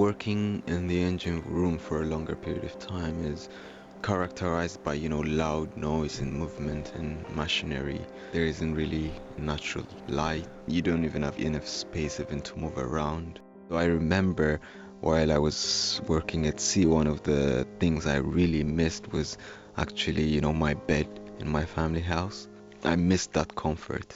working in the engine room for a longer period of time is characterized by, loud noise and movement and machinery. There isn't really natural light. You don't even have enough space even to move around. So I remember while I was working at sea, one of the things I really missed was actually, my bed in my family house. I missed that comfort.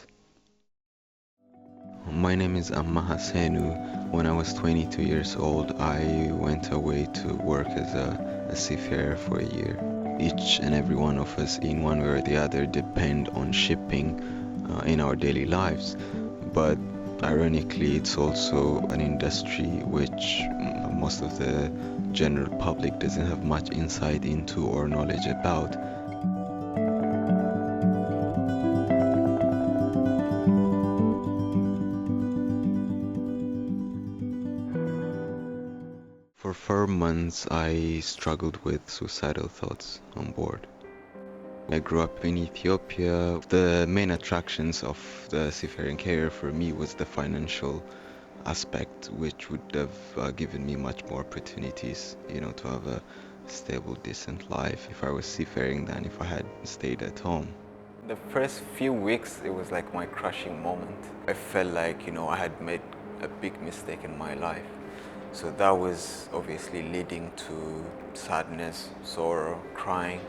My name is Amma Hassenu. When I was 22 years old, I went away to work as a seafarer for a year. Each and every one of us, in one way or the other, depend on shipping in our daily lives. But ironically, it's also an industry which most of the general public doesn't have much insight into or knowledge about. For 4 months, I struggled with suicidal thoughts on board. I grew up in Ethiopia. The main attractions of the seafaring career for me was the financial aspect, which would have given me much more opportunities, to have a stable, decent life if I was seafaring than if I had stayed at home. The first few weeks, it was like my crushing moment. I felt like, I had made a big mistake in my life. So that was obviously leading to sadness, sorrow, crying.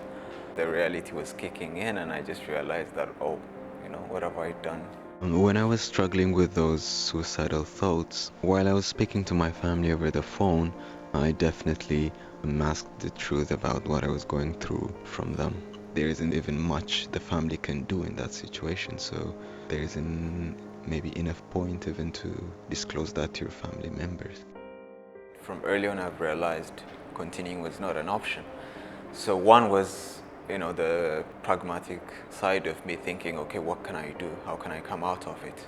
The reality was kicking in, and I just realized that, oh, what have I done? When I was struggling with those suicidal thoughts, while I was speaking to my family over the phone, I definitely masked the truth about what I was going through from them. There isn't even much the family can do in that situation, so there isn't maybe enough point even to disclose that to your family members. From early on, I've realized continuing was not an option. So one was, the pragmatic side of me thinking, okay, what can I do? How can I come out of it?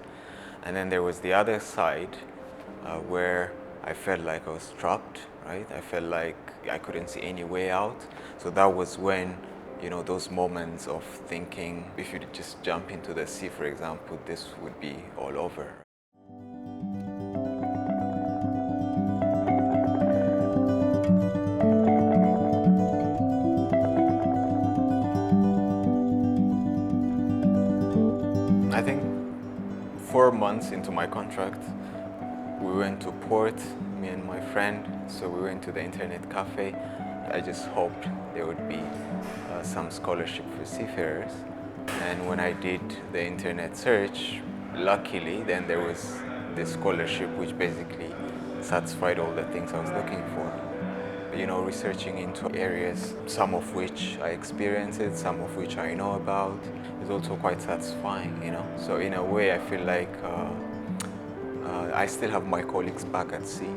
And then there was the other side where I felt like I was trapped, right? I felt like I couldn't see any way out. So that was when, those moments of thinking, if you just jump into the sea, for example, this would be all over. I think 4 months into my contract, we went to port, me and my friend, so we went to the internet cafe. I just hoped there would be some scholarship for seafarers. And when I did the internet search, luckily then there was this scholarship which basically satisfied all the things I was looking for. Researching into areas, some of which I experienced it, some of which I know about, is also quite satisfying. So in a way, I feel like I still have my colleagues back at sea.